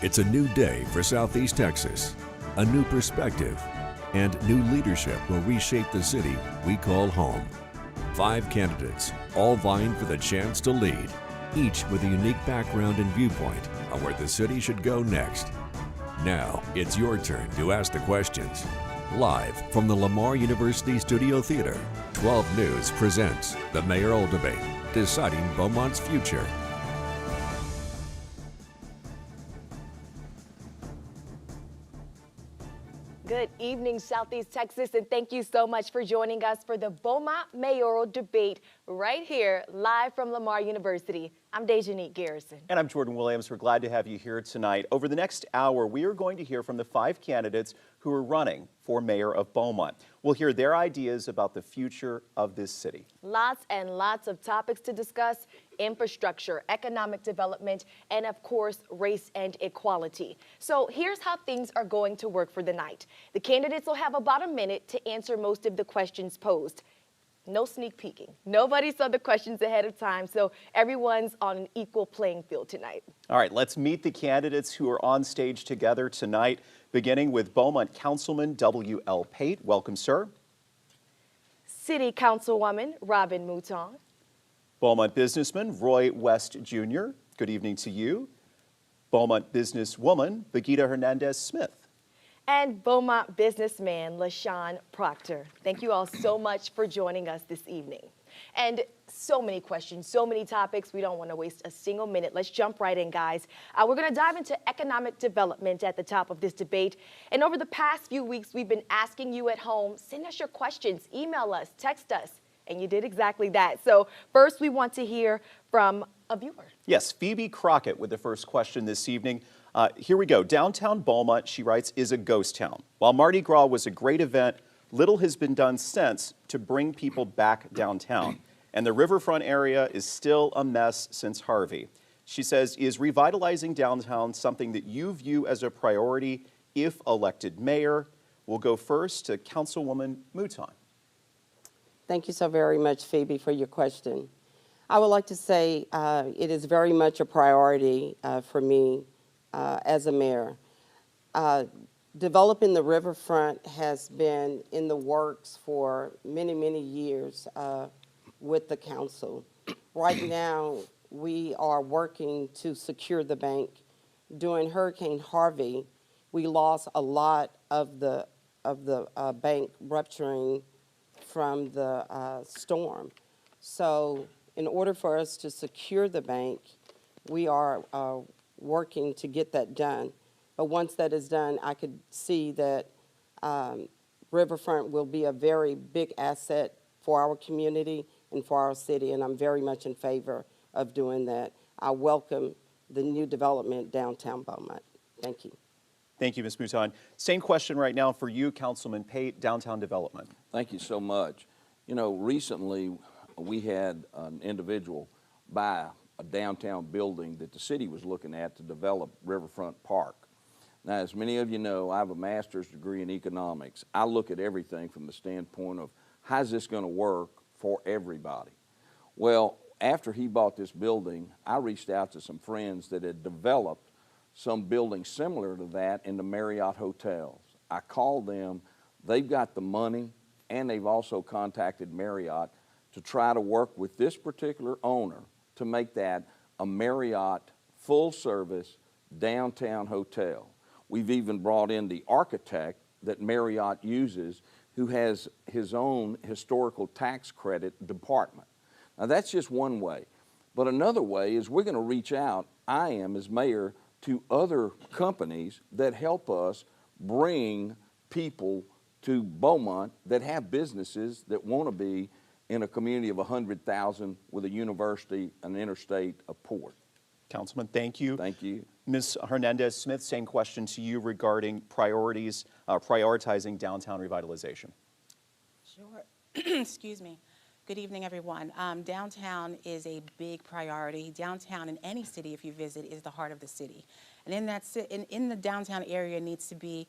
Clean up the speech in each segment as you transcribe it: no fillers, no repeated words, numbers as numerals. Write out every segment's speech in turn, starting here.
It's a new day for Southeast Texas, a new perspective, and new leadership will reshape the city we call home. 5 candidates, all vying for the chance to lead, each with a unique background and viewpoint on where the city should go next. Now, it's your turn to ask the questions. Live from the Lamar University Studio Theater, 12 News presents the mayoral debate, deciding Beaumont's future. Good evening, Southeast Texas, and thank you so much for joining us for the Beaumont mayoral debate right here, live from Lamar University. I'm DeJonique Garrison. And I'm Jordan Williams. We're glad to have you here tonight. Over the next hour, we are going to hear from the 5 candidates who are running for mayor of Beaumont. We'll hear their ideas about the future of this city. Lots and lots of topics to discuss: infrastructure, economic development, and of course, race and equality. So here's how things are going to work for the night. The candidates will have about a minute to answer most of the questions posed. No sneak peeking. Nobody saw the questions ahead of time, so everyone's on an equal playing field tonight. All right, let's meet the candidates who are on stage together tonight, beginning with Beaumont Councilman W.L. Pate. Welcome, sir. City Councilwoman Robin Mouton. Beaumont businessman Roy West Jr. Good evening to you. Beaumont businesswoman Beguita Hernandez-Smith. And Beaumont businessman LaShon Proctor. Thank you all so much for joining us this evening. And so many questions, so many topics. We don't want to waste a single minute. Let's jump right in, guys. We're going to dive into economic development at the top of this debate. And over the past few weeks, we've been asking you at home, send us your questions, email us, text us. And you did exactly that. So first, we want to hear from a viewer. Yes, Phoebe Crockett with the first question this evening. Here we go. Downtown Beaumont, she writes, is a ghost town. While Mardi Gras was a great event, little has been done since to bring people back downtown. And the riverfront area is still a mess since Harvey. She says, is revitalizing downtown something that you view as a priority if elected mayor? We'll go first to Councilwoman Mouton. Thank you so very much, Phoebe, for your question. I would like to say it is very much a priority for me as a mayor. Developing the riverfront has been in the works for many, many years with the council. Right now, we are working to secure the bank. During Hurricane Harvey, we lost a lot of the bank rupturing from the storm. So in order for us to secure the bank, we are working to get that done. But once that is done, I could see that Riverfront will be a very big asset for our community and for our city, and I'm very much in favor of doing that. I welcome the new development downtown Beaumont. Thank you. Thank you, Ms. Mouton. Same question right now for you, Councilman Pate, downtown development. Thank you so much. You know, recently we had an individual buy a downtown building that the city was looking at to develop Riverfront Park. Now, as many of you know, I have a master's degree in economics. I look at everything from the standpoint of how's this going to work for everybody. Well, after he bought this building, I reached out to some friends that had developed some buildings similar to that in the Marriott hotels. I called them. They've got the money, and they've also contacted Marriott to try to work with this particular owner to make that a Marriott full-service downtown hotel. We've even brought in the architect that Marriott uses, who has his own historical tax credit department. Now, that's just one way. But another way is we're going to reach out, I am as mayor, to other companies that help us bring people to Beaumont that have businesses that want to be in a community of 100,000 with a university, an interstate, a port. Councilman, thank you. Thank you. Ms. Hernandez-Smith, same question to you regarding priorities, prioritizing downtown revitalization. Sure. Excuse me. Good evening, everyone. Downtown is a big priority. Downtown in any city, if you visit, is the heart of the city. And in that in the downtown area needs to be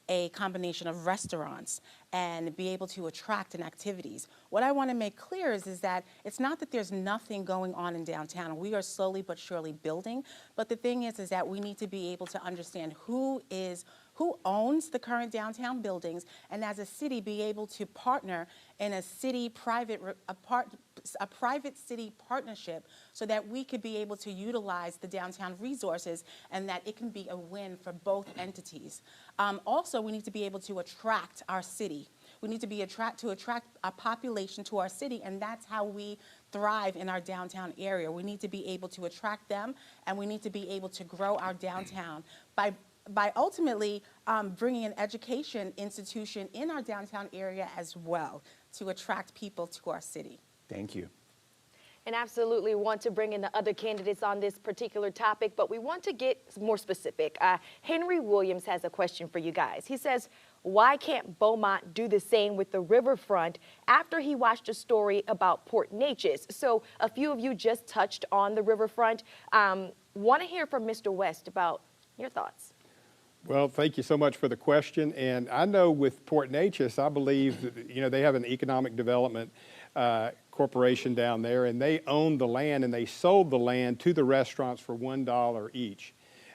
a combination of restaurants and be able to attract and activities. What I want to make clear is that it's not that there's nothing going on in downtown. We are slowly but surely building, but the thing is that we need to be able to understand who owns the current downtown buildings, and as a city be able to partner in a private city partnership so that we could be able to utilize the downtown resources and that it can be a win for both entities. Also, we need to be able to attract our city. We need to be attract a population to our city, and that's how we thrive in our downtown area. We need to be able to attract them, and we need to be able to grow our downtown by ultimately bringing an education institution in our downtown area as well to attract people to our city. Thank you. And absolutely want to bring in the other candidates on this particular topic, but we want to get more specific. Henry Williams has a question for you guys. He says, why can't Beaumont do the same with the riverfront after he watched a story about Port Neches? So a few of you just touched on the riverfront. Want to hear from Mr. West about your thoughts. Well, thank you so much for the question. And I know with Port Neches, I believe that, you know, they have an economic development corporation down there, and they own the land, and they sold the land to the restaurants for $1 each.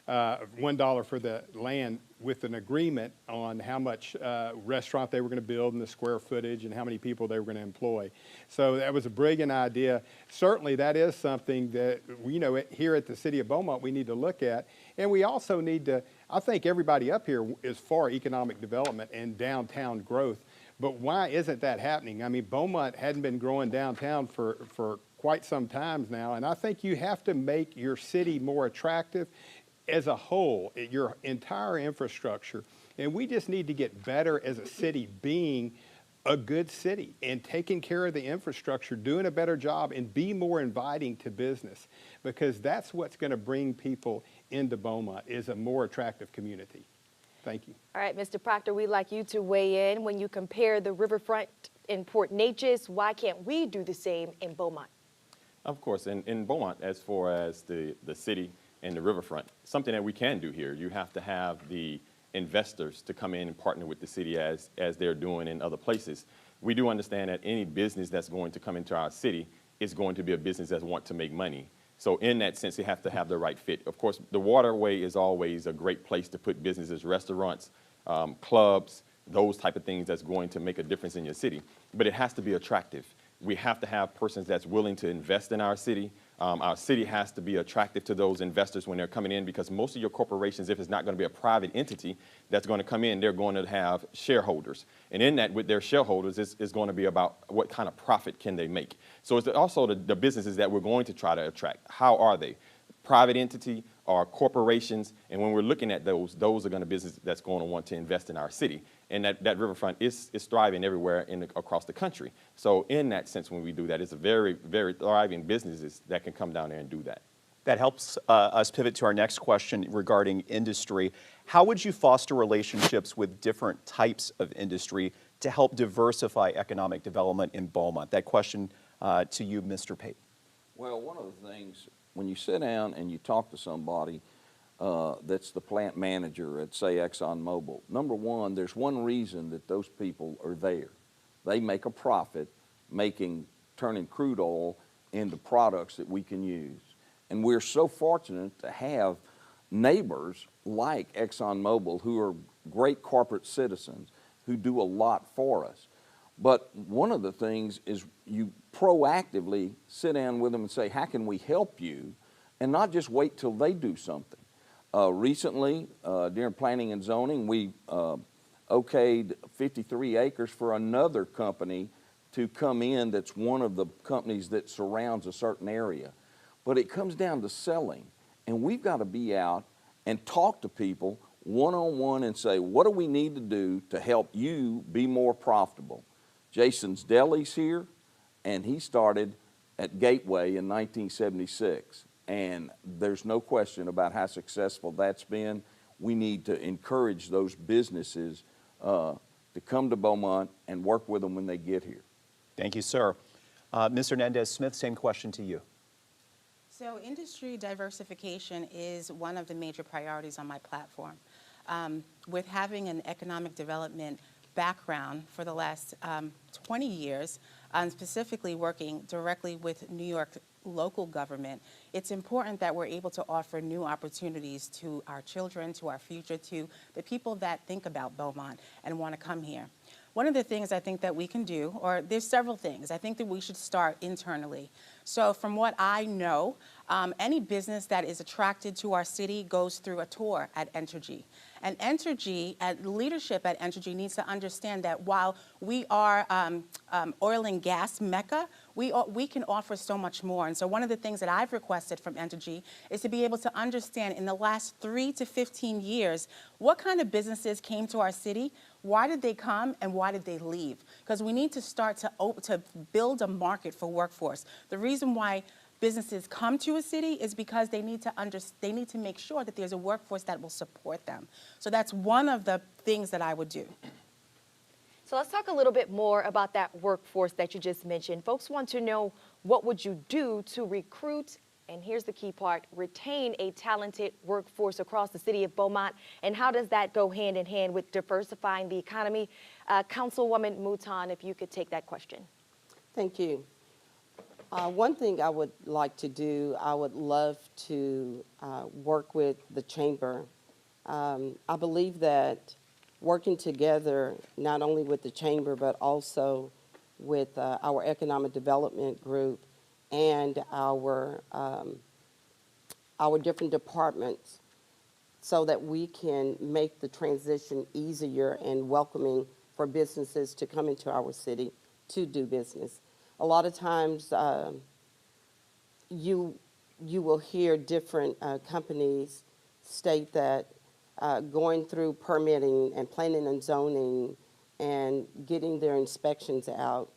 $1 for the land with an agreement on how much restaurant they were going to build and the square footage and how many people they were going to employ. So that was a brilliant idea. Certainly that is something that, you know, here at the City of Beaumont we need to look at. And we also need to, I think everybody up here is for economic development and downtown growth. But why isn't that happening? I mean, Beaumont hadn't been growing downtown for quite some time now. And I think you have to make your city more attractive as a whole, your entire infrastructure. And we just need to get better as a city being a good city and taking care of the infrastructure, doing a better job, and be more inviting to business, because that's what's going to bring people into Beaumont, is a more attractive community. Thank you. All right, Mr. Proctor, we'd like you to weigh in. When you compare the riverfront in Port Neches, why can't we do the same in Beaumont? Of course, in Beaumont, as far as the city and the riverfront, something that we can do here, you have to have the investors to come in and partner with the city as they're doing in other places. We do understand that any business that's going to come into our city is going to be a business that wants to make money. So in that sense, you have to have the right fit. Of course, the waterway is always a great place to put businesses, restaurants, clubs, those type of things that's going to make a difference in your city. But it has to be attractive. We have to have persons that's willing to invest in our city. Our city has to be attractive to those investors when they're coming in, because most of your corporations, if it's not going to be a private entity that's going to come in, they're going to have shareholders. And in that, with their shareholders, is going to be about what kind of profit can they make. So it's also the businesses that we're going to try to attract. How are they? Private entity or corporations? And when we're looking at those are going to be businesses that's going to want to invest in our city. And that riverfront is thriving everywhere across the country. So in that sense, when we do that, it's a very, very thriving businesses that can come down there and do that. That helps us pivot to our next question regarding industry. How would you foster relationships with different types of industry to help diversify economic development in Beaumont? That question to you, Mr. Pate. Well, one of the things, when you sit down and you talk to somebody that's the plant manager at, say, ExxonMobil, number one, there's one reason that those people are there. They make a profit turning crude oil into products that we can use. And we're so fortunate to have neighbors like ExxonMobil who are great corporate citizens who do a lot for us. But one of the things is you proactively sit down with them and say, how can we help you? And not just wait till they do something. Recently, during planning and zoning, we okayed 53 acres for another company to come in that's one of the companies that surrounds a certain area. But it comes down to selling. And we've got to be out and talk to people one-on-one and say, what do we need to do to help you be more profitable? Jason's Deli's here, and he started at Gateway in 1976. And there's no question about how successful that's been. We need to encourage those businesses to come to Beaumont and work with them when they get here. Thank you, sir. Ms. Hernandez-Smith, same question to you. So industry diversification is one of the major priorities on my platform. With having an economic development background for the last 20 years, specifically working directly with New York local government, it's important that we're able to offer new opportunities to our children, to our future, to the people that think about Beaumont and want to come here. One of the things I think that we can do, or there's several things, I think that we should start internally. So from what I know, any business that is attracted to our city goes through a tour at Entergy. And Entergy, leadership at Entergy needs to understand that while we are oil and gas mecca, we can offer so much more. And so one of the things that I've requested from Entergy is to be able to understand in the last 3 to 15 years, what kind of businesses came to our city, why did they come, and why did they leave? Because we need to start to build a market for workforce. The reason why businesses come to a city is because they need to make sure that there's a workforce that will support them. So that's one of the things that I would do. So let's talk a little bit more about that workforce that you just mentioned. Folks want to know, what would you do to recruit, and here's the key part, retain a talented workforce across the city of Beaumont, and how does that go hand in hand with diversifying the economy? Councilwoman Mouton, if you could take that question. Thank you. One thing I would like to do, I would love to work with the chamber. I believe that working together, not only with the chamber, but also with our economic development group and our different departments, so that we can make the transition easier and welcoming for businesses to come into our city to do business. A lot of times you will hear different companies state that going through permitting and planning and zoning and getting their inspections out,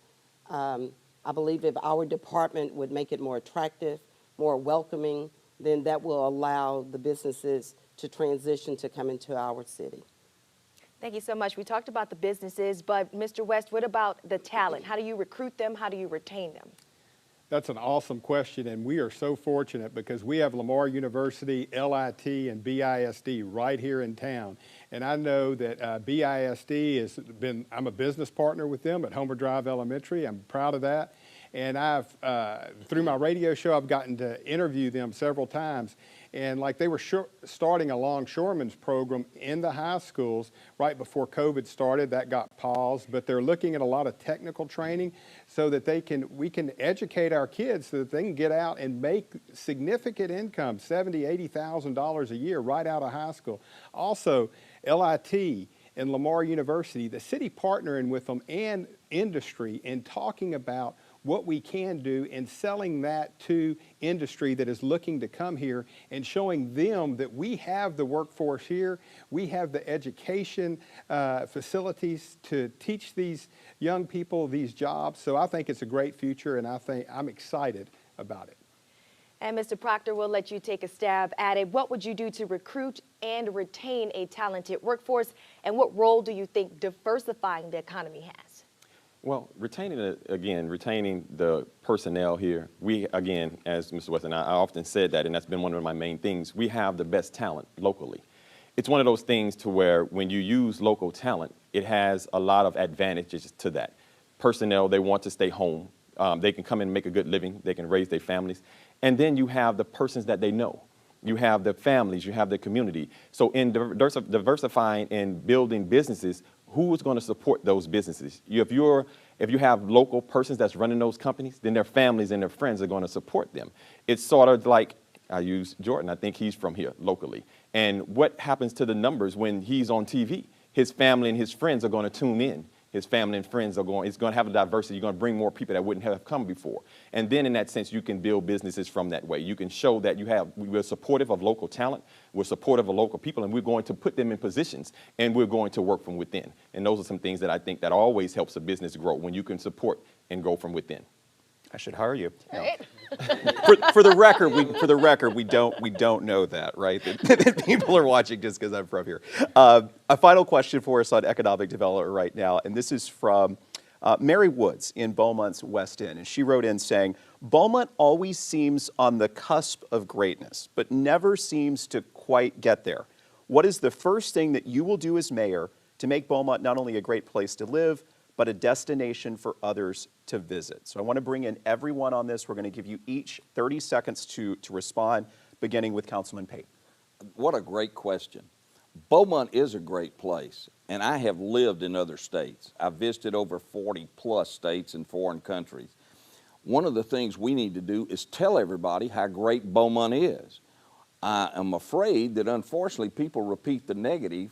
I believe if our department would make it more attractive, more welcoming, then that will allow the businesses to transition to come into our city. Thank you so much. We talked about the businesses, but Mr. West, what about the talent? How do you recruit them? How do you retain them? That's an awesome question, and we are so fortunate because we have Lamar University, LIT, and BISD right here in town. And I know that BISD has been, I'm a business partner with them at Homer Drive Elementary. I'm proud of that. And I've, through my radio show, I've gotten to interview them several times. And like they were starting a longshoremen's program in the high schools right before COVID started. That got paused, but they're looking at a lot of technical training so that we can educate our kids so that they can get out and make significant income, $70,000, $80,000 a year right out of high school. Also, LIT and Lamar University, the city partnering with them and industry and talking about what we can do and selling that to industry that is looking to come here and showing them that we have the workforce here, we have the education facilities to teach these young people these jobs. So I think it's a great future, and I'm excited about it. And Mr. Proctor, we'll let you take a stab at it. What would you do to recruit and retain a talented workforce, and what role do you think diversifying the economy has? Well, retaining the personnel here, we, again, as Mr. West and I often said that, and that's been one of my main things, we have the best talent locally. It's one of those things to where when you use local talent, it has a lot of advantages to that. Personnel, they want to stay home. They can come in and make a good living. They can raise their families. And then you have the persons that they know. You have the families, you have the community. So in diversifying and building businesses, who's going to support those businesses? If you have local persons that's running those companies, then their families and their friends are going to support them. It's sort of like, I use Jordan, I think he's from here locally. And what happens to the numbers when he's on TV? His family and his friends are going to tune in. His family and friends it's going to have a diversity. You're going to bring more people that wouldn't have come before. And then in that sense, you can build businesses from that way. You can show that we're supportive of local talent, we're supportive of local people, and we're going to put them in positions, and we're going to work from within. And those are some things that I think that always helps a business grow, when you can support and grow from within. I should hire you. Right. For the record, we don't know that, right? That people are watching just because I'm from here. A final question for us on economic development right now, and this is from Mary Woods in Beaumont's West End, and she wrote in saying, Beaumont always seems on the cusp of greatness, but never seems to quite get there. What is the first thing that you will do as mayor to make Beaumont not only a great place to live, but a destination for others to visit? So I want to bring in everyone on this. We're going to give you each 30 seconds to respond, beginning with Councilman Pate. What a great question. Beaumont is a great place, and I have lived in other states. I've visited over 40 plus states in foreign countries. One of the things we need to do is tell everybody how great Beaumont is. I am afraid that unfortunately people repeat the negative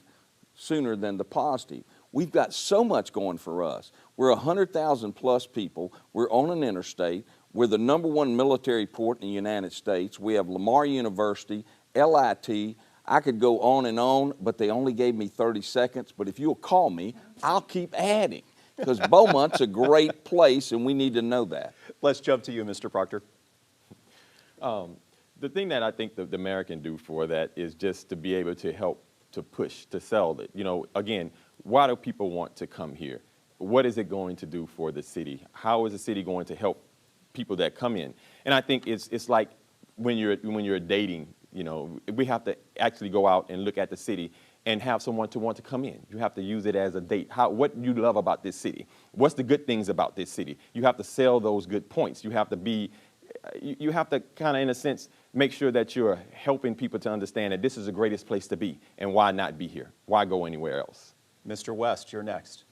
sooner than the positive. We've got so much going for us. We're 100,000 plus people. We're on an interstate. We're the #1 military port in the United States. We have Lamar University, LIT. I could go on, but they only gave me 30 seconds. But if you'll call me, I'll keep adding, because Beaumont's a great place, and we need to know that. Let's jump to you, Mr. Proctor. The thing that I think the mayor can do for that is just to be able to help to push, to sell it. You know, again, why do people want to come here? What is it going to do for the city? How is the city going to help people that come in? And I think it's like when you're dating, you know, we have to actually go out and look at the city and have someone to want to come in. You have to use it as a date. What you love about this city? What's the good things about this city? You have to sell those good points. You have to kind of, in a sense, make sure that you're helping people to understand that this is the greatest place to be, and why not be here? Why go anywhere else? Mr. West, you're next.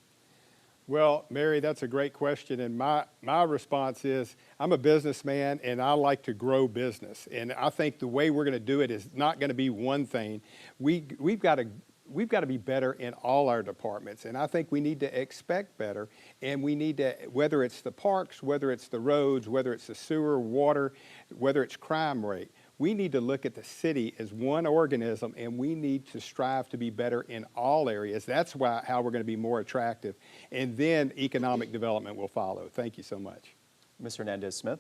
Well, Mary, that's a great question, and my response is I'm a businessman and I like to grow business, and I think the way we're going to do it is not going to be one thing. We've got to be better in all our departments, and I think we need to expect better, and we need to, whether it's the parks, whether it's the roads, whether it's the sewer, water, whether it's crime rate, we need to look at the city as one organism, and we need to strive to be better in all areas. That's how we're going to be more attractive, and then economic development will follow. Thank you so much. Ms. Hernandez-Smith.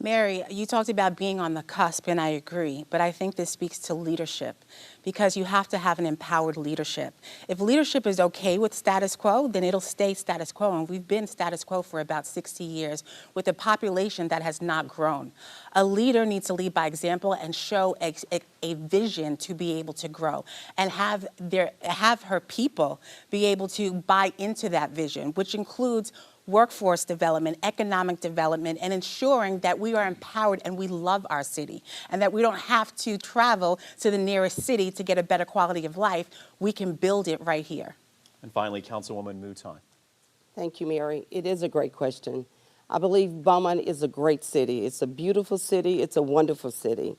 Mary, you talked about being on the cusp, and I agree, but I think this speaks to leadership, because you have to have an empowered leadership. If leadership is okay with status quo, then it'll stay status quo, and we've been status quo for about 60 years with a population that has not grown. A leader needs to lead by example and show a vision to be able to grow, and have her people be able to buy into that vision, which includes workforce development, economic development, and ensuring that we are empowered and we love our city, and that we don't have to travel to the nearest city to get a better quality of life. We can build it right here. And finally, Councilwoman Mouton. Thank you, Mary. It is a great question. I believe Beaumont is a great city. It's a beautiful city. It's a wonderful city.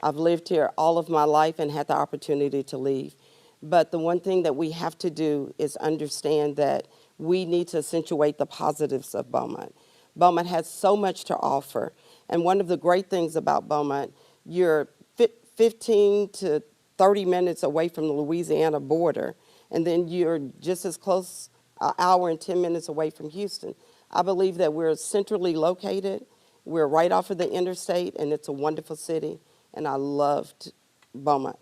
I've lived here all of my life and had the opportunity to leave. But the one thing that we have to do is understand that we need to accentuate the positives of Beaumont. Beaumont has so much to offer. And one of the great things about Beaumont, you're 15 to 30 minutes away from the Louisiana border, and then you're just as close, an hour and 10 minutes away from Houston. I believe that we're centrally located. We're right off of the interstate, and it's a wonderful city, and I loved Beaumont.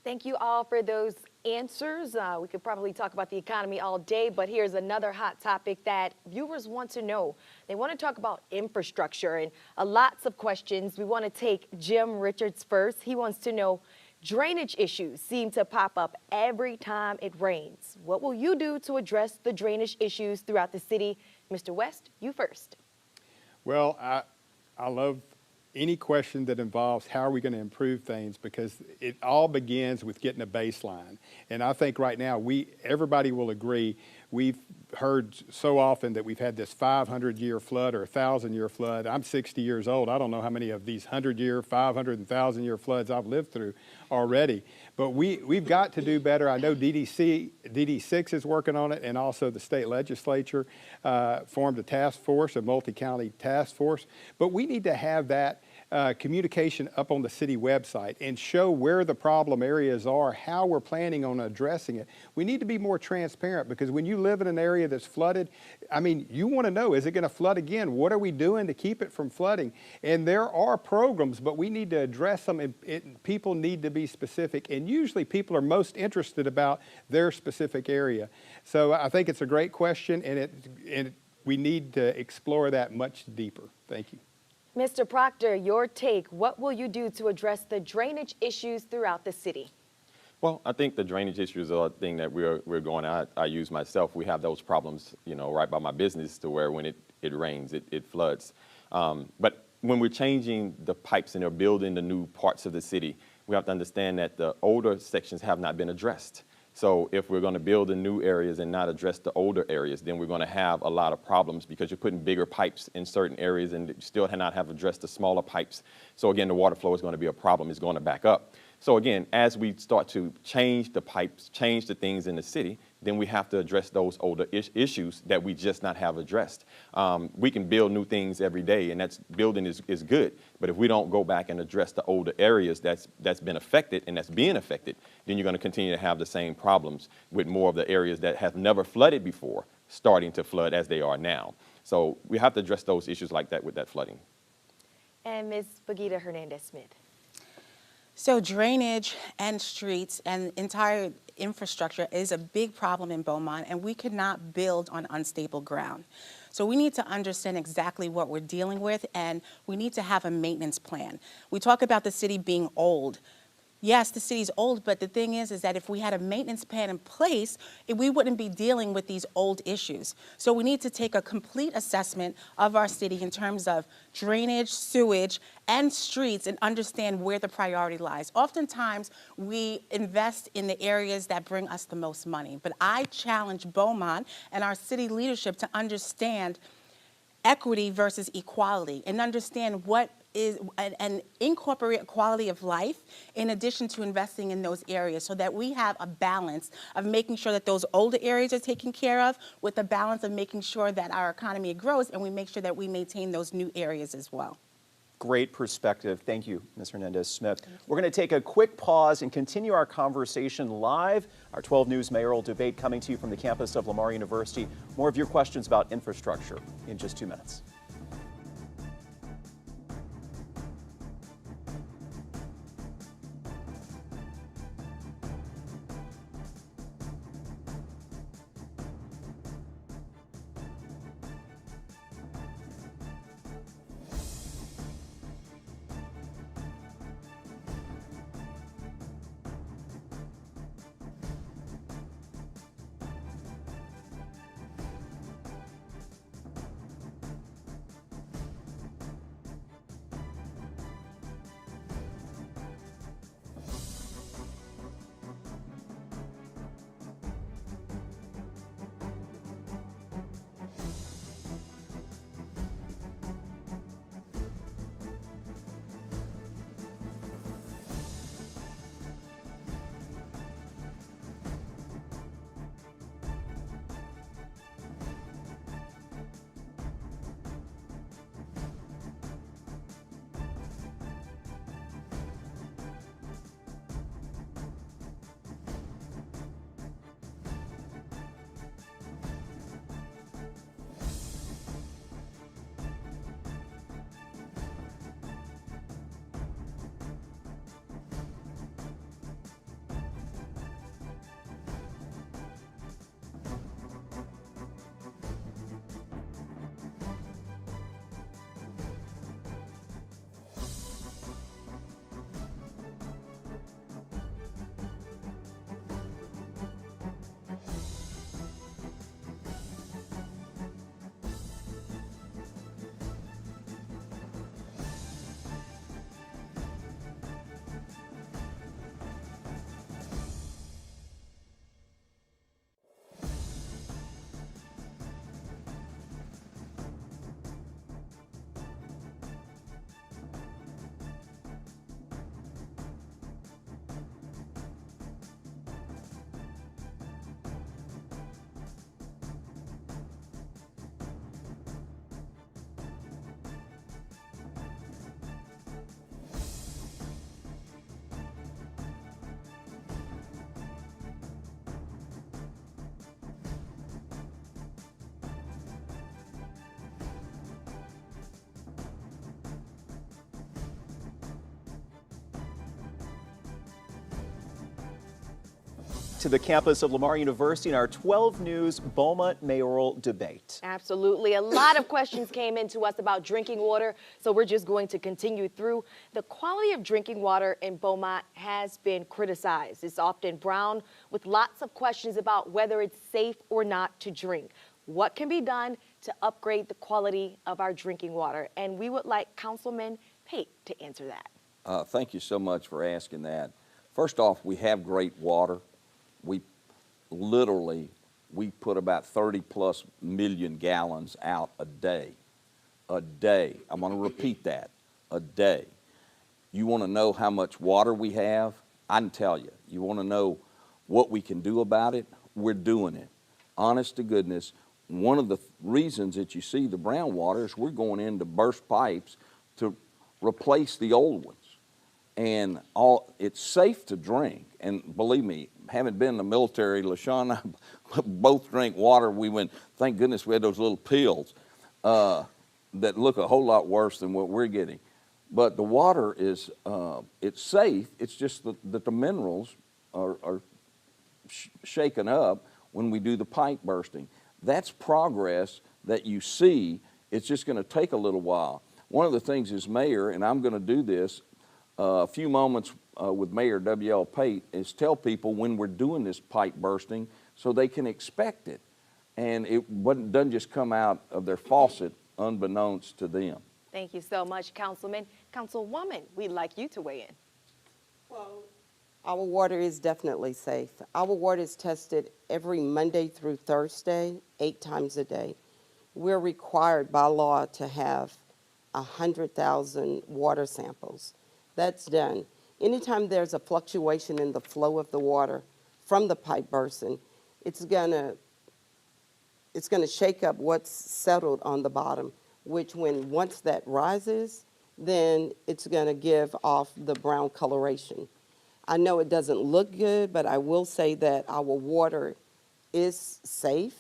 Thank you all for those answers. We could probably talk about the economy all day, but here's another hot topic that viewers want to know. They want to talk about infrastructure, and lots of questions. We want to take Jim Richards first. He wants to know, drainage issues seem to pop up every time it rains. What will you do to address the drainage issues throughout the city? Mr. West, you first. Well, I love any question that involves how are we going to improve things, because it all begins with getting a baseline. And I think right now everybody will agree, we've heard so often that we've had this 500-year flood or 1,000-year flood. I'm 60 years old. I don't know how many of these 100-year, 500, and 1,000-year floods I've lived through already. But we've got to do better. I know DD6 is working on it, and also the state legislature formed a task force, a multi-county task force. But we need to have that communication up on the city website and show where the problem areas are, how we're planning on addressing it. We need to be more transparent, because when you live in an area that's flooded, I mean, you want to know, is it going to flood again? What are we doing to keep it from flooding? And there are programs, but we need to address them, and people need to be specific. And usually people are most interested about their specific area. So I think it's a great question, and we need to explore that much deeper. Thank you. Mr. Proctor, your take. What will you do to address the drainage issues throughout the city? Well, I think the drainage issues are a thing that we're going out. I use myself. We have those problems, right by my business to where when it rains, it floods. But when we're changing the pipes and they're building the new parts of the city, we have to understand that the older sections have not been addressed. So if we're going to build the new areas and not address the older areas, then we're going to have a lot of problems because you're putting bigger pipes in certain areas and you still not have addressed the smaller pipes. So again, the water flow is going to be a problem. It's going to back up. So again, as we start to change the pipes, change the things in the city, then we have to address those older issues that we just not have addressed. We can build new things every day, and that's building is good. But if we don't go back and address the older areas that's been affected and that's being affected, then you're going to continue to have the same problems with more of the areas that have never flooded before starting to flood as they are now. So we have to address those issues like that with that flooding. And Ms. Biguita Hernandez-Smith. So drainage and streets and entire infrastructure is a big problem in Beaumont, and we could not build on unstable ground. So we need to understand exactly what we're dealing with, and we need to have a maintenance plan. We talk about the city being old. Yes, the city's old, but the thing is that if we had a maintenance plan in place, we wouldn't be dealing with these old issues. So we need to take a complete assessment of our city in terms of drainage, sewage, and streets and understand where the priority lies. Oftentimes, we invest in the areas that bring us the most money, but I challenge Beaumont and our city leadership to understand equity versus equality and understand what is and incorporate quality of life in addition to investing in those areas so that we have a balance of making sure that those older areas are taken care of with a balance of making sure that our economy grows and we make sure that we maintain those new areas as well. Great perspective. Thank you, Ms. Hernandez-Smith. We're going to take a quick pause and continue our conversation live. Our 12 News mayoral debate coming to you from the campus of Lamar University. More of your questions about infrastructure in just 2 minutes. to the campus of Lamar University in our 12 News Beaumont mayoral debate. Absolutely. A lot of questions came in to us about drinking water, so we're just going to continue through. The quality of drinking water in Beaumont has been criticized. It's often brown, with lots of questions about whether it's safe or not to drink. What can be done to upgrade the quality of our drinking water? And we would like Councilman Pate to answer that. Thank you so much for asking that. First off, we have great water. We put about 30+ million gallons out a day. A day. I'm going to repeat that. A day. You want to know how much water we have? I can tell you. You want to know what we can do about it? We're doing it. Honest to goodness, one of the reasons that you see the brown water is we're going in to burst pipes to replace the old ones. And it's safe to drink. And believe me, having been in the military, LaShon and I both drink water. We went, thank goodness we had those little pills that look a whole lot worse than what we're getting. But the water is, it's safe. It's just that the minerals are shaken up when we do the pipe bursting. That's progress that you see. It's just going to take a little while. One of the things as mayor, and I'm going to do this a few moments with Mayor W.L. Pate, is tell people when we're doing this pipe bursting so they can expect it. And it doesn't just come out of their faucet unbeknownst to them. Thank you so much, Councilman. Councilwoman, we'd like you to weigh in. Well, our water is definitely safe. Our water is tested every Monday through Thursday, 8 times a day. We're required by law to have 100,000 water samples. That's done. Anytime there's a fluctuation in the flow of the water from the pipe bursting, it's gonna shake up what's settled on the bottom, which once that rises, then it's gonna give off the brown coloration. I know it doesn't look good, but I will say that our water is safe,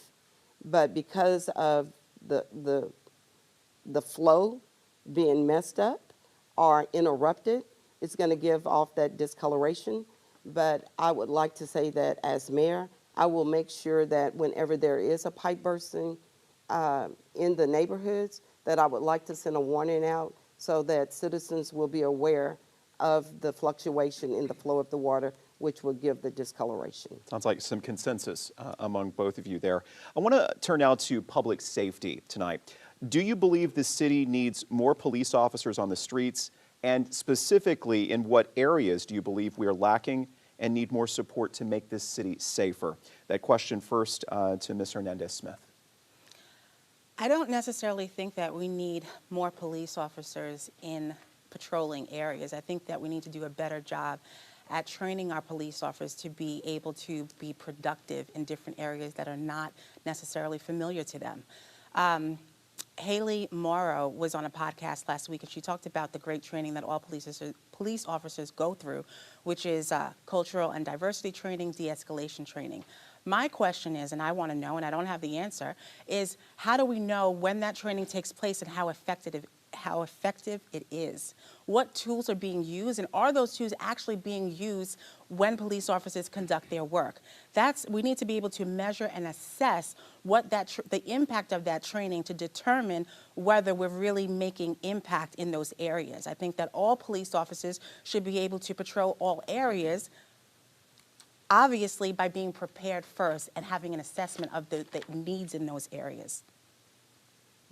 but because of the flow being messed up or interrupted, it's going to give off that discoloration. But I would like to say that as mayor, I will make sure that whenever there is a pipe bursting in the neighborhoods, that I would like to send a warning out so that citizens will be aware of the fluctuation in the flow of the water, which will give the discoloration. Sounds like some consensus among both of you there. I want to turn now to public safety tonight. Do you believe the city needs more police officers on the streets? And specifically, in what areas do you believe we are lacking and need more support to make this city safer? That question first to Ms. Hernandez-Smith. I don't necessarily think that we need more police officers in patrolling areas. I think that we need to do a better job at training our police officers to be able to be productive in different areas that are not necessarily familiar to them. Haley Morrow was on a podcast last week, and she talked about the great training that all police officers go through, which is cultural and diversity training, de-escalation training. My question is, and I want to know, and I don't have the answer, is how do we know when that training takes place and how effective it is? What tools are being used, and are those tools actually being used when police officers conduct their work? We need to be able to measure and assess what the impact of that training to determine whether we're really making impact in those areas. I think that all police officers should be able to patrol all areas, obviously by being prepared first and having an assessment of the needs in those areas.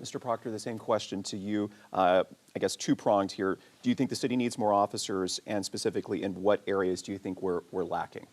Mr. Proctor, the same question to you. I guess two-pronged here. Do you think the city needs more officers, and specifically in what areas do you think we're lacking?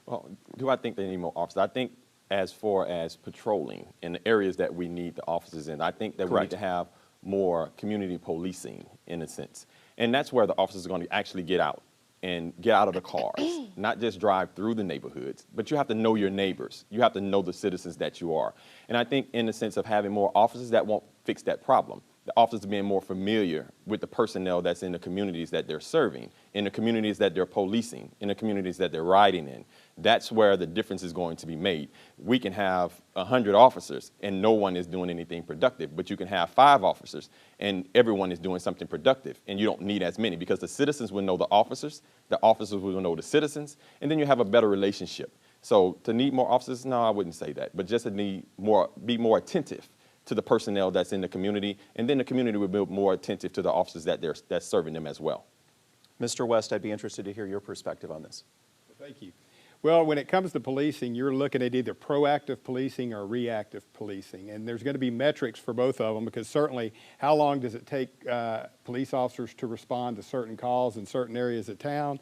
Well, do I think they need more officers? I think as far as patrolling in the areas that we need the officers in, I think that we need to have more community policing in a sense. And that's where the officers are going to actually get out and get out of the cars, not just drive through the neighborhoods, but you have to know your neighbors. You have to know the citizens that you are. And I think in the sense of having more officers, that won't fix that problem. The officers being more familiar with the personnel that's in the communities that they're serving, in the communities that they're policing, in the communities that they're riding in. That's where the difference is going to be made. We can have 100 officers and no one is doing anything productive, but you can have 5 officers and everyone is doing something productive, and you don't need as many because the citizens will know the officers will know the citizens, and then you have a better relationship. So to need more officers, no, I wouldn't say that, but just to need more, be more attentive to the personnel that's in the community, and then the community would be more attentive to the officers that's serving them as well. Mr. West, I'd be interested to hear your perspective on this. Thank you. Well, when it comes to policing, you're looking at either proactive policing or reactive policing, and there's going to be metrics for both of them, because certainly how long does it take police officers to respond to certain calls in certain areas of town?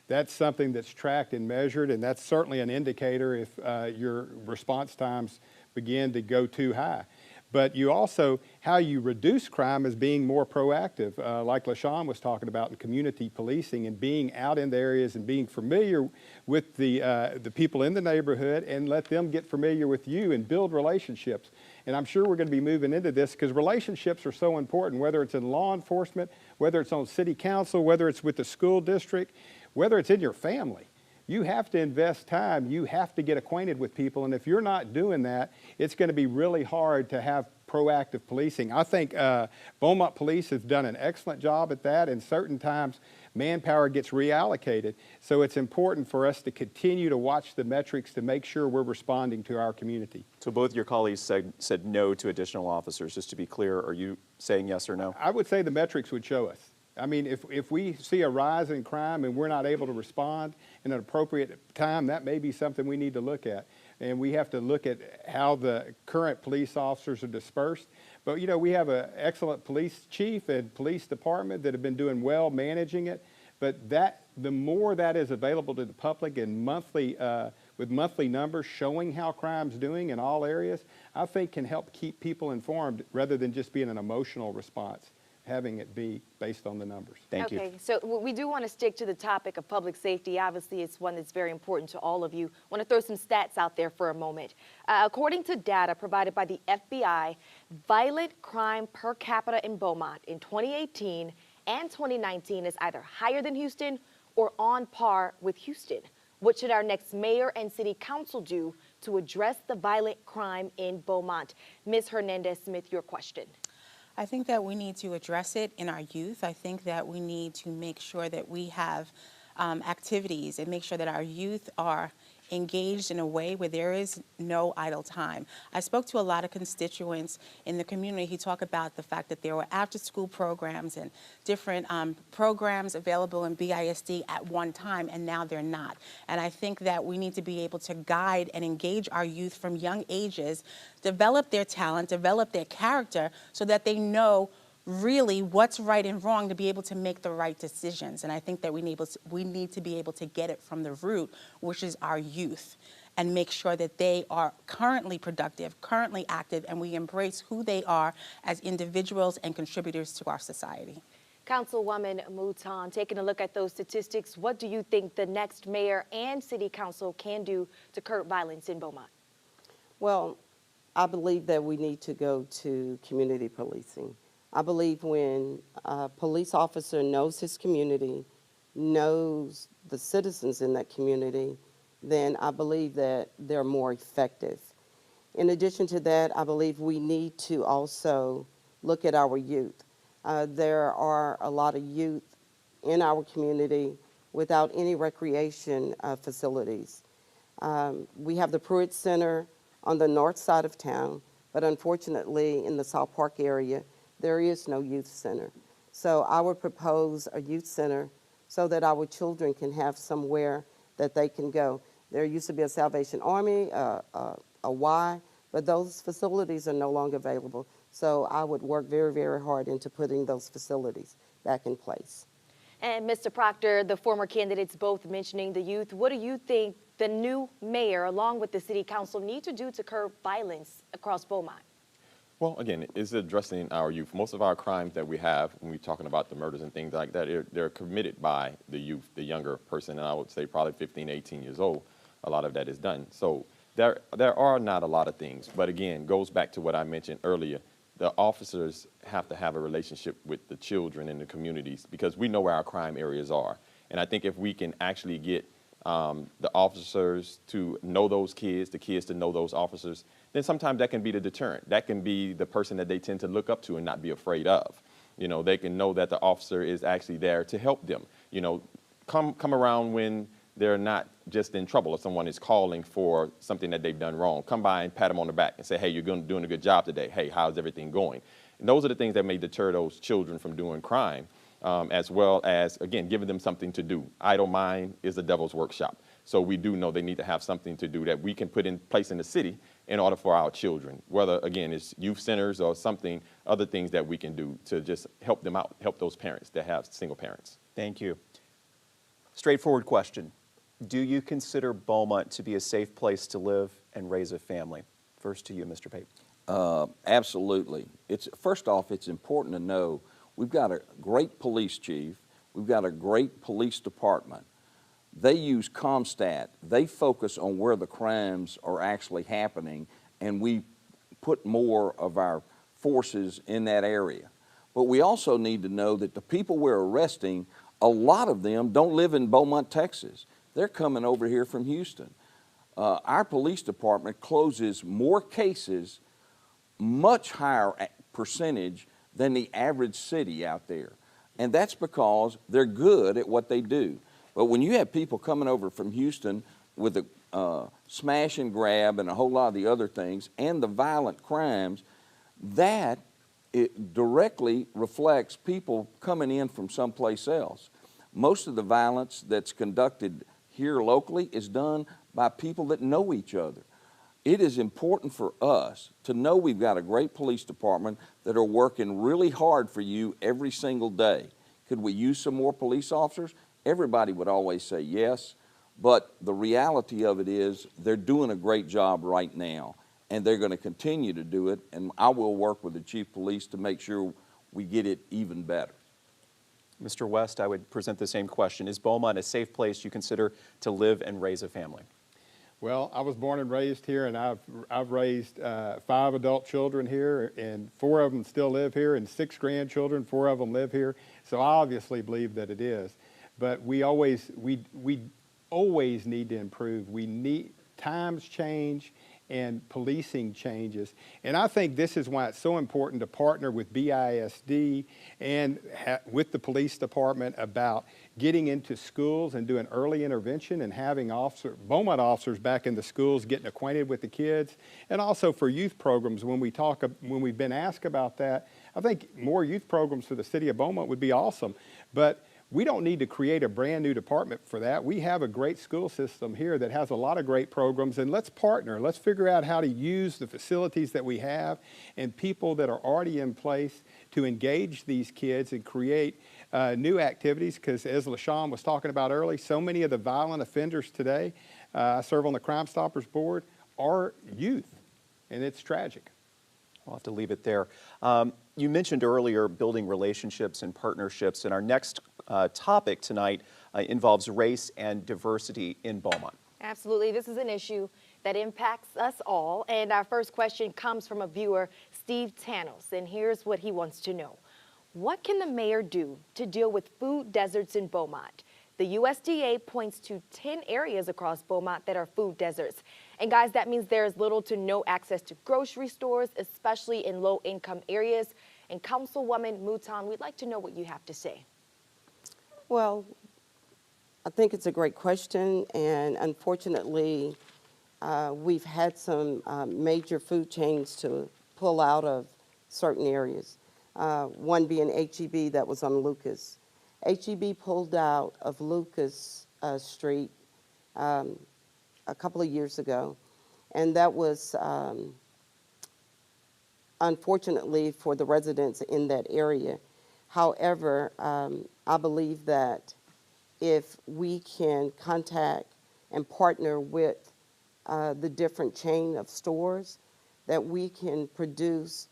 That's something that's tracked and measured, and that's certainly an indicator if your response times begin to go too high. But you also, how you reduce crime is being more proactive, like LaShon was talking about in community policing, and being out in the areas and being familiar with the people in the neighborhood, and let them get familiar with you and build relationships. And I'm sure we're going to be moving into this because relationships are so important, whether it's in law enforcement, whether it's on city council, whether it's with the school district, whether it's in your family. You have to invest time. You have to get acquainted with people. And if you're not doing that, it's going to be really hard to have proactive policing. I think Beaumont Police has done an excellent job at that, and certain times manpower gets reallocated. So it's important for us to continue to watch the metrics to make sure we're responding to our community. So both your colleagues said no to additional officers. Just to be clear, are you saying yes or no? I would say the metrics would show us. I mean, if we see a rise in crime and we're not able to respond in an appropriate time, that may be something we need to look at. And we have to look at how the current police officers are dispersed. But, you know, we have an excellent police chief and police department that have been doing well managing it. But the more that is available to the public and monthly, with monthly numbers showing how crime's doing in all areas, I think can help keep people informed rather than just being an emotional response, having it be based on the numbers. Thank you. Okay, so we do want to stick to the topic of public safety. Obviously, it's one that's very important to all of you. I want to throw some stats out there for a moment. According to data provided by the FBI, violent crime per capita in Beaumont in 2018 and 2019 is either higher than Houston or on par with Houston. What should our next mayor and city council do to address the violent crime in Beaumont? Ms. Hernandez-Smith, your question. I think that we need to address it in our youth. I think that we need to make sure that we have activities and make sure that our youth are engaged in a way where there is no idle time. I spoke to a lot of constituents in the community who talk about the fact that there were after-school programs and different programs available in BISD at one time, and now they're not. And I think that we need to be able to guide and engage our youth from young ages, develop their talent, develop their character, so that they know really what's right and wrong to be able to make the right decisions. And I think that we need to be able to get it from the root, which is our youth, and make sure that they are currently productive, currently active, and we embrace who they are as individuals and contributors to our society. Councilwoman Mouton, taking a look at those statistics, what do you think the next mayor and city council can do to curb violence in Beaumont? Well, I believe that we need to go to community policing. I believe when a police officer knows his community, knows the citizens in that community, then I believe that they're more effective. In addition to that, I believe we need to also look at our youth. There are a lot of youth in our community without any recreation facilities. We have the Pruitt Center on the north side of town, but unfortunately in the South Park area, there is no youth center. So I would propose a youth center so that our children can have somewhere that they can go. There used to be a Salvation Army, a Y, but those facilities are no longer available. So I would work very, very hard into putting those facilities back in place. And Mr. Proctor, the former candidates both mentioning the youth, what do you think the new mayor, along with the city council, need to do to curb violence across Beaumont? Well, again, it's addressing our youth. Most of our crimes that we have, when we're talking about the murders and things like that, they're committed by the youth, the younger person, and I would say probably 15, 18 years old. A lot of that is done. So there are not a lot of things, but again, goes back to what I mentioned earlier. The officers have to have a relationship with the children in the communities because we know where our crime areas are. And I think if we can actually get the officers to know those kids, the kids to know those officers, then sometimes that can be the deterrent. That can be the person that they tend to look up to and not be afraid of. You know, they can know that the officer is actually there to help them. You know, come around when they're not just in trouble if someone is calling for something that they've done wrong. Come by and pat them on the back and say, hey, you're doing a good job today. Hey, how's everything going? And those are the things that may deter those children from doing crime, as well as, again, giving them something to do. Idle mind is the devil's workshop. So we do know they need to have something to do that we can put in place in the city in order for our children, whether, again, it's youth centers or something, other things that we can do to just help them out, help those parents that have single parents. Thank you. Straightforward question. Do you consider Beaumont to be a safe place to live and raise a family? First to you, Mr. Pate. Absolutely. First off, it's important to know we've got a great police chief. We've got a great police department. They use ComStat. They focus on where the crimes are actually happening, and we put more of our forces in that area. But we also need to know that the people we're arresting, a lot of them don't live in Beaumont, Texas. They're coming over here from Houston. Our police department closes more cases, much higher percentage than the average city out there. And that's because they're good at what they do. But when you have people coming over from Houston with a smash and grab and a whole lot of the other things and the violent crimes, that it directly reflects people coming in from someplace else. Most of the violence that's conducted here locally is done by people that know each other. It is important for us to know we've got a great police department that are working really hard for you every single day. Could we use some more police officers? Everybody would always say yes, but the reality of it is they're doing a great job right now, and they're going to continue to do it, and I will work with the chief of police to make sure we get it even better. Mr. West, I would present the same question. Is Beaumont a safe place you consider to live and raise a family? Well, I was born and raised here, and I've raised 5 adult children here, and 4 of them still live here, and 6 grandchildren, 4 of them live here. So I obviously believe that it is. But we always need to improve. Times change and policing changes. And I think this is why it's so important to partner with BISD and with the police department about getting into schools and doing early intervention and having Beaumont officers back in the schools getting acquainted with the kids. And also for youth programs, when we've been asked about that, I think more youth programs for the city of Beaumont would be awesome. But we don't need to create a brand new department for that. We have a great school system here that has a lot of great programs, and let's partner. Let's figure out how to use the facilities that we have and people that are already in place to engage these kids and create new activities, because as LaShon was talking about earlier, so many of the violent offenders today, I serve on the Crime Stoppers Board, are youth, and it's tragic. I'll have to leave it there. You mentioned earlier building relationships and partnerships, and our next topic tonight involves race and diversity in Beaumont. Absolutely. This is an issue that impacts us all. And our first question comes from a viewer, Steve Tanos, and here's what he wants to know. What can the mayor do to deal with food deserts in Beaumont? The USDA points to 10 areas across Beaumont that are food deserts. And guys, that means there is little to no access to grocery stores, especially in low-income areas. And Councilwoman Mouton, we'd like to know what you have to say. Well, I think it's a great question, and unfortunately, we've had some major food chains to pull out of certain areas. One being HEB that was on Lucas. HEB pulled out of Lucas Street a couple of years ago, and that was unfortunately for the residents in that area. However, I believe that if we can contact and partner with the different chain of stores, that we can produce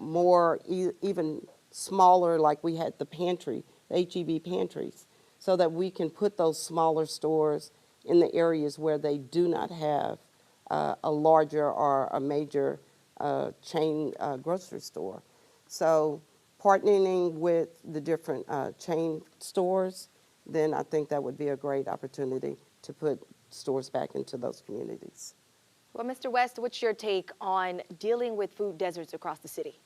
more, even smaller, like we had the pantry, the HEB pantries, so that we can put those smaller stores in the areas where they do not have a larger or a major chain grocery store. So partnering with the different chain stores, then I think that would be a great opportunity to put stores back into those communities. Well, Mr. West, what's your take on dealing with food deserts across the city?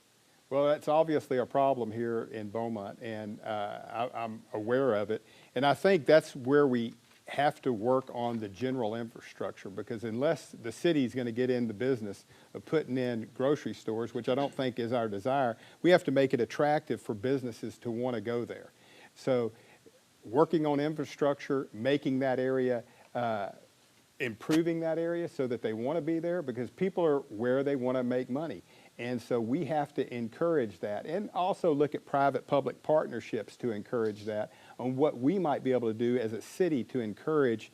Well, that's obviously a problem here in Beaumont, and I'm aware of it. And I think that's where we have to work on the general infrastructure, because unless the city's going to get in the business of putting in grocery stores, which I don't think is our desire, we have to make it attractive for businesses to want to go there. So working on infrastructure, making that area, improving that area so that they want to be there, because people are where they want to make money. And so we have to encourage that, and also look at private-public partnerships to encourage that, on what we might be able to do as a city to encourage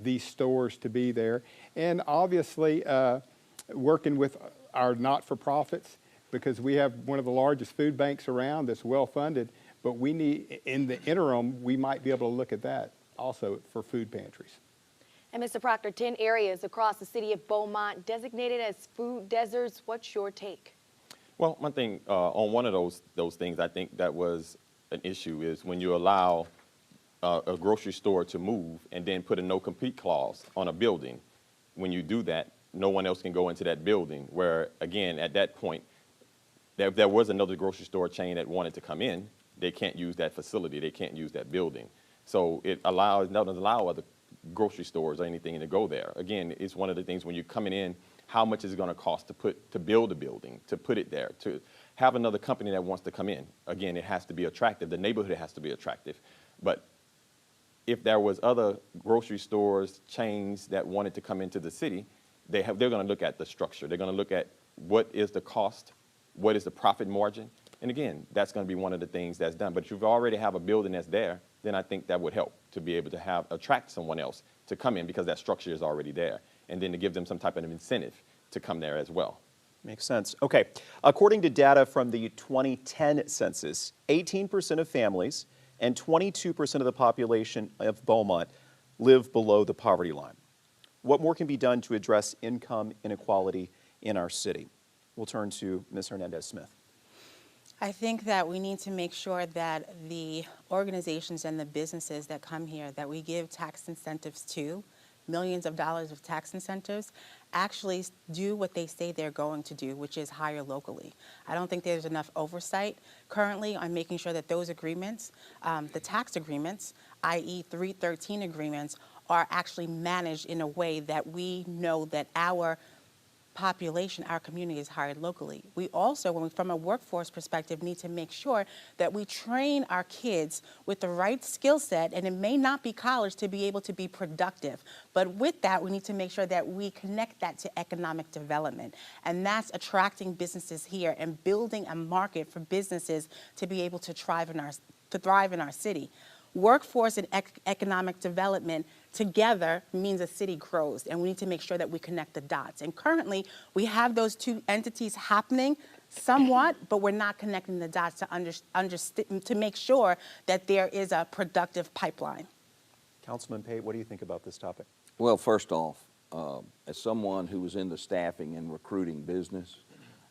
these stores to be there. And obviously, working with our not-for-profits, because we have one of the largest food banks around that's well-funded, but we need, in the interim, we might be able to look at that also for food pantries. And Mr. Proctor, 10 areas across the city of Beaumont designated as food deserts. What's your take? Well, one thing on one of those things I think that was an issue is when you allow a grocery store to move and then put a no-compete clause on a building. When you do that, no one else can go into that building, where, again, at that point, if there was another grocery store chain that wanted to come in, they can't use that facility, they can't use that building. So it doesn't allow other grocery stores or anything to go there. Again, it's one of the things when you're coming in, how much is it going to cost to build a building, to put it there, to have another company that wants to come in. Again, it has to be attractive. The neighborhood has to be attractive. But if there was other grocery stores, chains that wanted to come into the city, they're going to look at the structure. They're going to look at what is the cost, what is the profit margin. And again, that's going to be one of the things that's done. But if you already have a building that's there, then I think that would help to be able to attract someone else to come in, because that structure is already there. And then to give them some type of incentive to come there as well. Makes sense. Okay. According to data from the 2010 census, 18% of families and 22% of the population of Beaumont live below the poverty line. What more can be done to address income inequality in our city? We'll turn to Ms. Hernandez-Smith. I think that we need to make sure that the organizations and the businesses that come here, that we give tax incentives to, millions of dollars of tax incentives, actually do what they say they're going to do, which is hire locally. I don't think there's enough oversight currently on making sure that those agreements, the tax agreements, i.e. 313 agreements, are actually managed in a way that we know that our population, our community is hired locally. We also, from a workforce perspective, need to make sure that we train our kids with the right skill set, and it may not be college, to be able to be productive. But with that, we need to make sure that we connect that to economic development. And that's attracting businesses here and building a market for businesses to be able to thrive in our city. Workforce and economic development together means a city grows, and we need to make sure that we connect the dots. And currently, we have those two entities happening somewhat, but we're not connecting the dots to make sure that there is a productive pipeline. Councilman Pate, what do you think about this topic? Well, first off, as someone who was in the staffing and recruiting business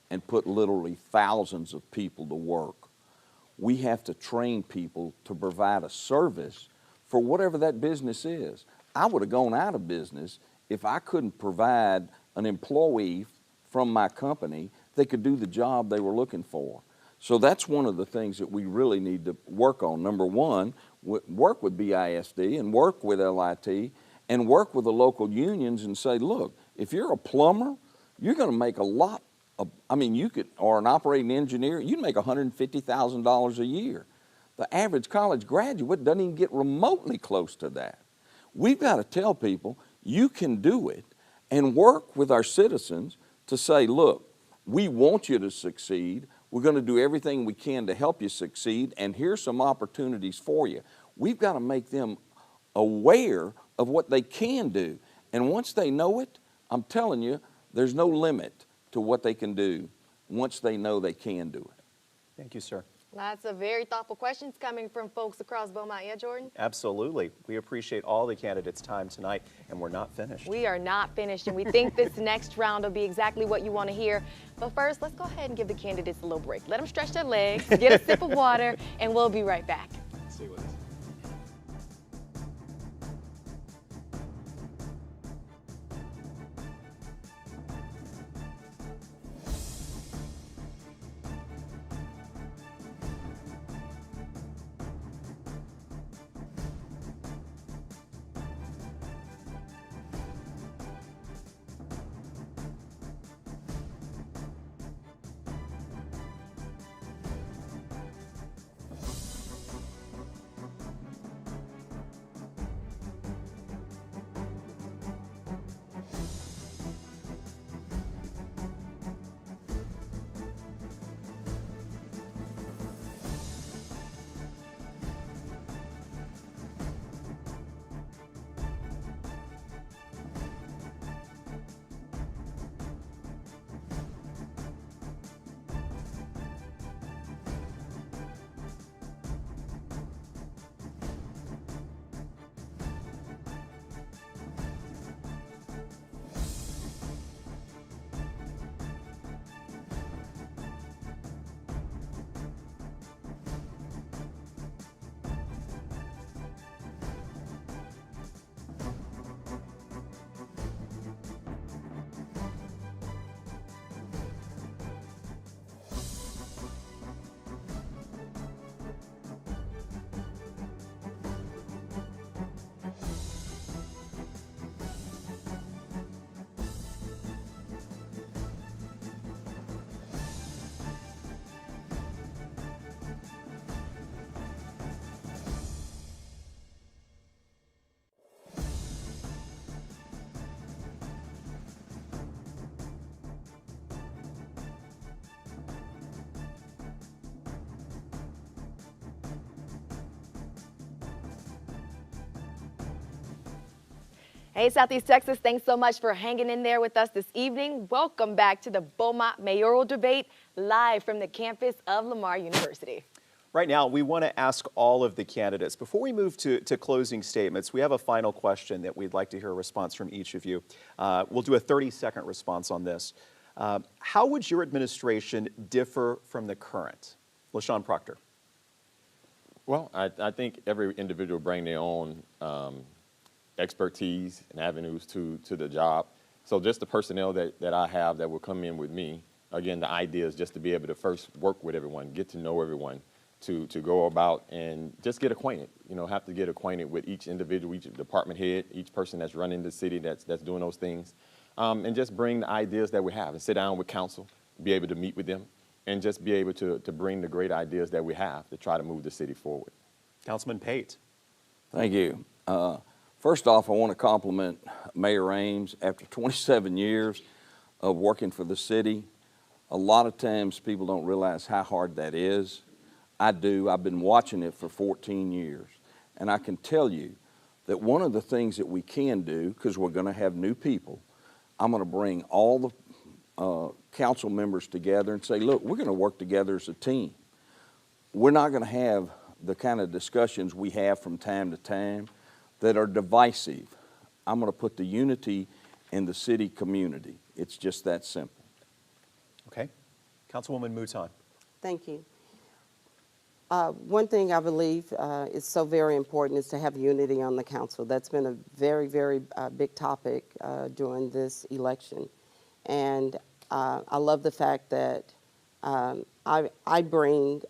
and put literally thousands of people to work, we have to train people to provide a service for whatever that business is. I would have gone out of business if I couldn't provide an employee from my company that could do the job they were looking for. So that's one of the things that we really need to work on. Number one, work with BISD and work with LIT and work with the local unions and say, look, if you're a plumber, you're going to make a lot. Or an operating engineer, you'd make $150,000 a year. The average college graduate doesn't even get remotely close to that. We've got to tell people, you can do it, and work with our citizens to say, look, we want you to succeed. We're going to do everything we can to help you succeed, and here's some opportunities for you. We've got to make them aware of what they can do. And once they know it, I'm telling you, there's no limit to what they can do once they know they can do it. Thank you, sir. Lots of very thoughtful questions coming from folks across Beaumont. Yeah, Jordan? Absolutely. We appreciate all the candidates' time tonight, and we're not finished. We are not finished, and we think this next round will be exactly what you want to hear. But first, let's go ahead and give the candidates a little break. Let them stretch their legs, get a sip of water, and we'll be right back. Let's see what this is. Hey, Southeast Texas, thanks so much for hanging in there with us this evening. Welcome back to the Beaumont mayoral debate, live from the campus of Lamar University. Right now, we want to ask all of the candidates, before we move to closing statements, we have a final question that we'd like to hear a response from each of you. We'll do a 30-second response on this. How would your administration differ from the current? LaShon Proctor. Well, I think every individual bring their own expertise and avenues to the job. So just the personnel that I have that will come in with me, again, the idea is just to be able to first work with everyone, get to know everyone, to go about and just get acquainted. You know, have to get acquainted with each individual, each department head, each person that's running the city that's doing those things, and just bring the ideas that we have and sit down with council, be able to meet with them, and just be able to bring the great ideas that we have to try to move the city forward. Councilman Pate. Thank you. First off, I want to compliment Mayor Ames. After 27 years of working for the city, a lot of times people don't realize how hard that is. I do. I've been watching it for 14 years. And I can tell you that one of the things that we can do, because we're going to have new people, I'm going to bring all the council members together and say, look, we're going to work together as a team. We're not going to have the kind of discussions we have from time to time that are divisive. I'm going to put the unity in the city community. It's just that simple. Okay. Councilwoman Mouton. Thank you. One thing I believe is so very important is to have unity on the council. That's been a very, very big topic during this election. And I love the fact that I bring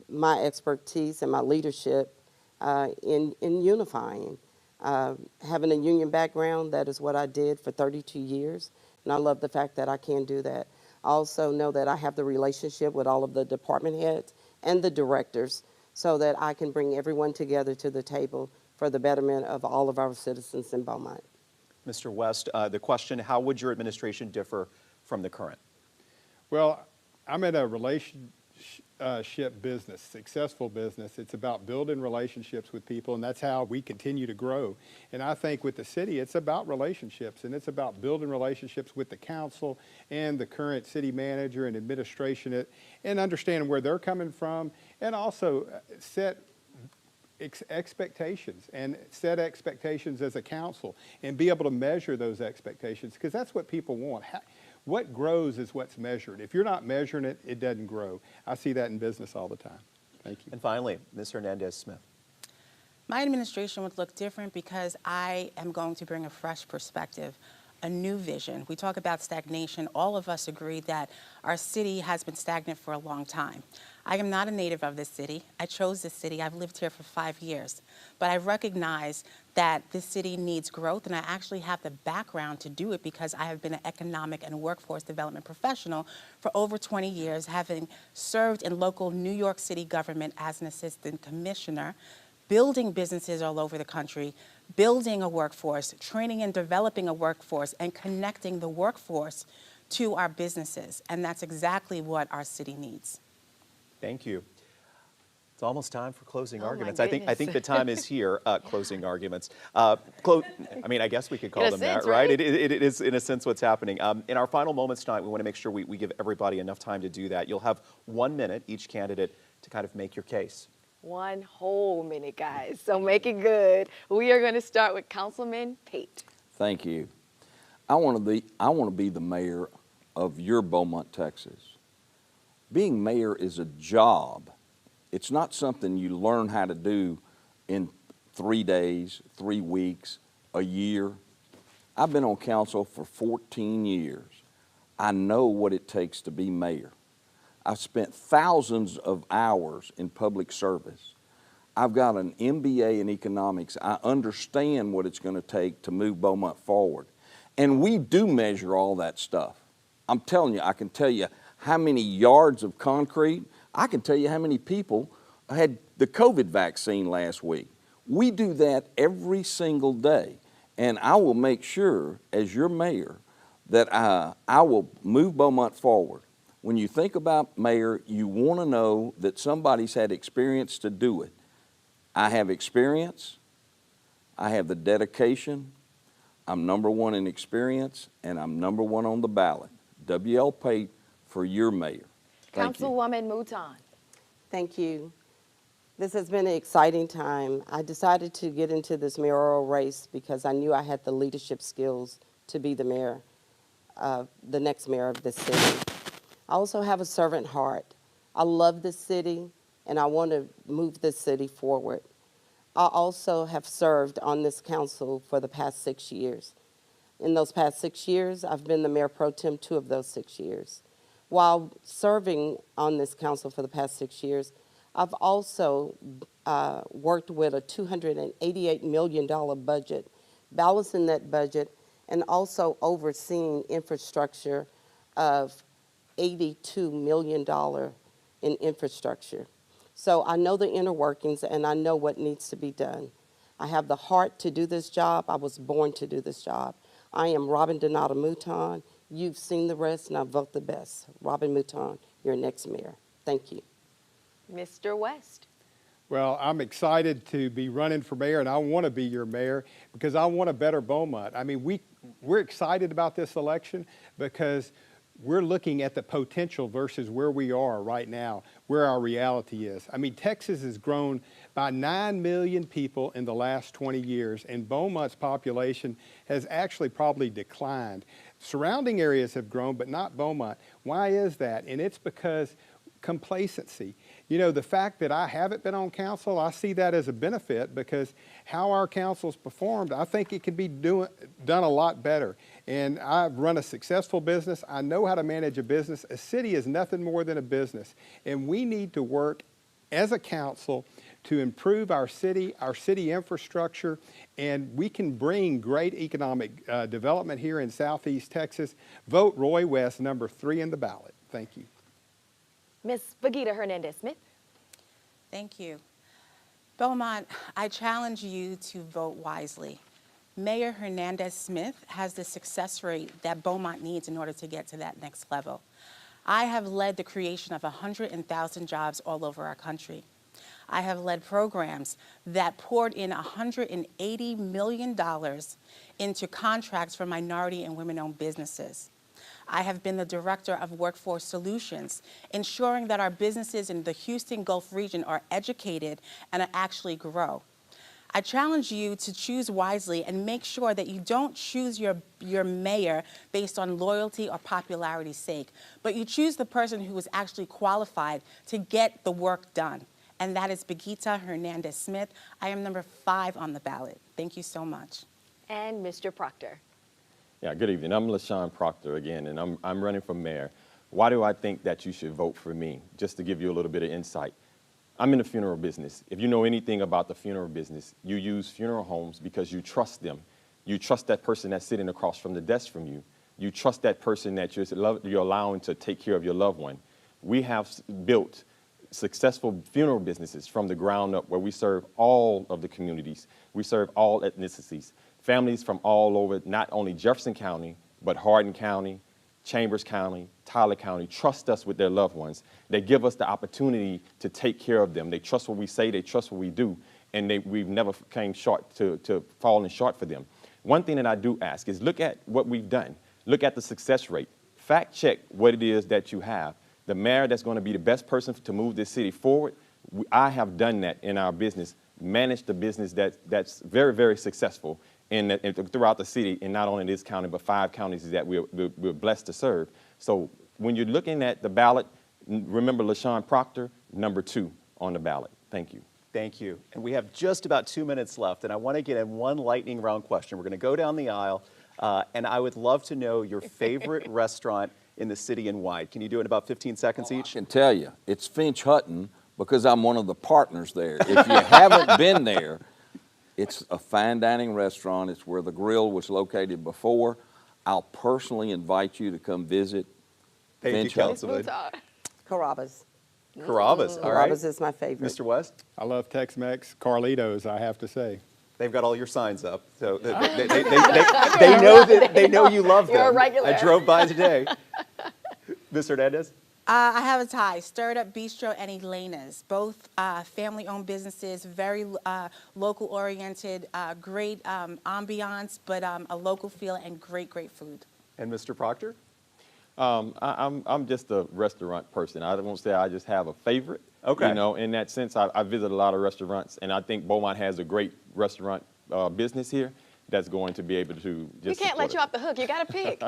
my expertise and my leadership in unifying. Having a union background, that is what I did for 32 years. And I love the fact that I can do that. I also know that I have the relationship with all of the department heads and the directors so that I can bring everyone together to the table for the betterment of all of our citizens in Beaumont. Mr. West, the question, how would your administration differ from the current? Well, I'm in a relationship business, successful business. It's about building relationships with people, and that's how we continue to grow. And I think with the city, it's about relationships, and it's about building relationships with the council and the current city manager and administration, and understanding where they're coming from, and also set expectations and set expectations as a council and be able to measure those expectations, because that's what people want. What grows is what's measured. If you're not measuring it, it doesn't grow. I see that in business all the time. Thank you. And finally, Ms. Hernandez-Smith. My administration would look different because I am going to bring a fresh perspective, a new vision. We talk about stagnation. All of us agree that our city has been stagnant for a long time. I am not a native of this city. I chose this city. I've lived here for 5 years. But I recognize that this city needs growth, and I actually have the background to do it because I have been an economic and workforce development professional for over 20 years, having served in local New York City government as an assistant commissioner, building businesses all over the country, building a workforce, training and developing a workforce, and connecting the workforce to our businesses. And that's exactly what our city needs. Thank you. It's almost time for closing Oh, arguments. my I think goodness. the time is here. Closing arguments. I mean, I guess we could call In a them sense, that, right? right? It is in a sense what's happening. In our final moments tonight, we want to make sure we give everybody enough time to do that. You'll have 1 minute, each candidate, to kind of make your case. 1 whole minute, guys. So make it good. We are going to start with Councilman Pate. Thank you. I want to be the mayor of your Beaumont, Texas. Being mayor is a job. It's not something you learn how to do in 3 days, 3 weeks, a year. I've been on council for 14 years. I know what it takes to be mayor. I've spent thousands of hours in public service. I've got an MBA in economics. I understand what it's going to take to move Beaumont forward. And we do measure all that stuff. I'm telling you, I can tell you how many yards of concrete. I can tell you how many people had the COVID vaccine last week. We do that every single day. And I will make sure, as your mayor, that I will move Beaumont forward. When you think about mayor, you want to know that somebody's had experience to do it. I have experience. I have the dedication, I'm #1 in experience, and I'm #1 on the ballot. W.L. Pate for your mayor. Thank you. Councilwoman Mouton. Thank you. This has been an exciting time. I decided to get into this mayoral race because I knew I had the leadership skills to be the mayor, the next mayor of this city. I also have a servant heart. I love this city, and I want to move this city forward. I also have served on this council for the past 6 years. In those past 6 years, I've been the mayor pro tem 2 of those 6 years. While serving on this council for the past 6 years, I've also worked with a $288 million budget, balancing that budget, and also overseeing infrastructure of $82 million in infrastructure. So I know the inner workings, and I know what needs to be done. I have the heart to do this job. I was born to do this job. I am Robin Donata Mouton. You've seen the rest, and I vote the best. Robin Mouton, your next mayor. Thank you. Mr. West. Well, I'm excited to be running for mayor, and I want to be your mayor because I want a better Beaumont. I mean, we're excited about this election because we're looking at the potential versus where we are right now, where our reality is. I mean, Texas has grown by 9 million people in the last 20 years, and Beaumont's population has actually probably declined. Surrounding areas have grown, but not Beaumont. Why is that? And it's because complacency. You know, the fact that I haven't been on council, I see that as a benefit because how our council's performed, I think it could be done a lot better. And I've run a successful business. I know how to manage a business. A city is nothing more than a business. And we need to work as a council to improve our city infrastructure, and we can bring great economic development here in Southeast Texas. Vote Roy West, #3 in the ballot. Thank you. Ms. Biguita Hernandez-Smith. Thank you. Beaumont, I challenge you to vote wisely. Mayor Hernandez-Smith has the success rate that Beaumont needs in order to get to that next level. I have led the creation of 100,000 jobs all over our country. I have led programs that poured in $180 million into contracts for minority and women-owned businesses. I have been the director of Workforce Solutions, ensuring that our businesses in the Houston Gulf region are educated and actually grow. I challenge you to choose wisely and make sure that you don't choose your mayor based on loyalty or popularity's sake, but you choose the person who is actually qualified to get the work done. And that is Becky Hernandez-Smith. I am #5 on the ballot. Thank you so much. And Mr. Proctor. Yeah, good evening. I'm LaShon Proctor again, and I'm running for mayor. Why do I think that you should vote for me? Just to give you a little bit of insight. I'm in the funeral business. If you know anything about the funeral business, you use funeral homes because you trust them. You trust that person that's sitting across from the desk from you. You trust that person that you're allowing to take care of your loved one. We have built successful funeral businesses from the ground up where we serve all of the communities. We serve all ethnicities. Families from all over, not only Jefferson County, but Hardin County, Chambers County, Tyler County, trust us with their loved ones. They give us the opportunity to take care of them. They trust what we say, they trust what we do, and we've never came short to falling short for them. One thing that I do ask is look at what we've done. Look at the success rate. Fact check what it is that you have. The mayor that's going to be the best person to move this city forward, I have done that in our business, managed a business that's very, very successful throughout the city, and not only this county, but 5 counties that we're blessed to serve. So when you're looking at the ballot, remember LaShon Proctor, #2 on the ballot. Thank you. Thank you. And we have just about 2 minutes left, and I want to get in one lightning round question. We're going to go down the aisle, and I would love to know your favorite restaurant in the city and wide. Can you do it in about 15 seconds each? I can tell you, it's Finch Hutton because I'm one of the partners there. If you haven't been there, it's a fine dining restaurant. It's where the grill was located before. I'll personally invite you to come visit. Thank you, Councilman. Carrabba's. Carrabba's, all right. Carrabba's is my favorite. Mr. West? I love Tex-Mex, Carlitos, I have to say. They've got all your signs up, so they know you love them. You're a regular. I drove by today. Mr. Hernandez? I have a tie. Stirred Up Bistro and Elena's, both family-owned businesses, very local-oriented, great ambiance, but a local feel and great food. And Mr. Proctor? I'm just a restaurant person. I won't say I just have a favorite. Okay. You know, in that sense, I visit a lot of restaurants, and I think Beaumont has a great restaurant business here that's going to be able to just. We can't let support you off the hook. You got to pick.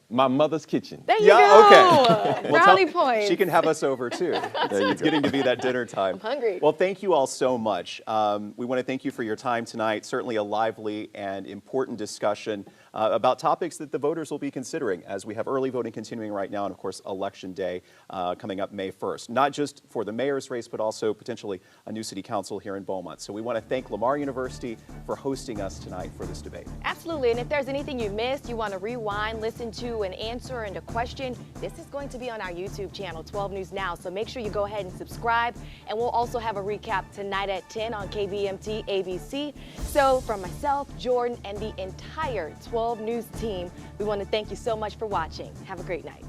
My mother's kitchen. There you Yeah, go. okay. Brownie points. She can have us over too. It's getting to be that dinner time. I'm hungry. Well, thank you all so much. We want to thank you for your time tonight. Certainly a lively and important discussion about topics that the voters will be considering as we have early voting continuing right now, and of course Election Day coming up May 1st. Not just for the mayor's race, but also potentially a new city council here in Beaumont. So we want to thank Lamar University for hosting us tonight for this debate. Absolutely, and if there's anything you missed, you want to rewind, listen to an answer and a question, this is going to be on our YouTube channel, 12 News Now. So make sure you go ahead and subscribe, and we'll also have a recap tonight at 10 on KBMT ABC. So from myself, Jordan, and the entire 12 News team, we want to thank you so much for watching. Have a great night.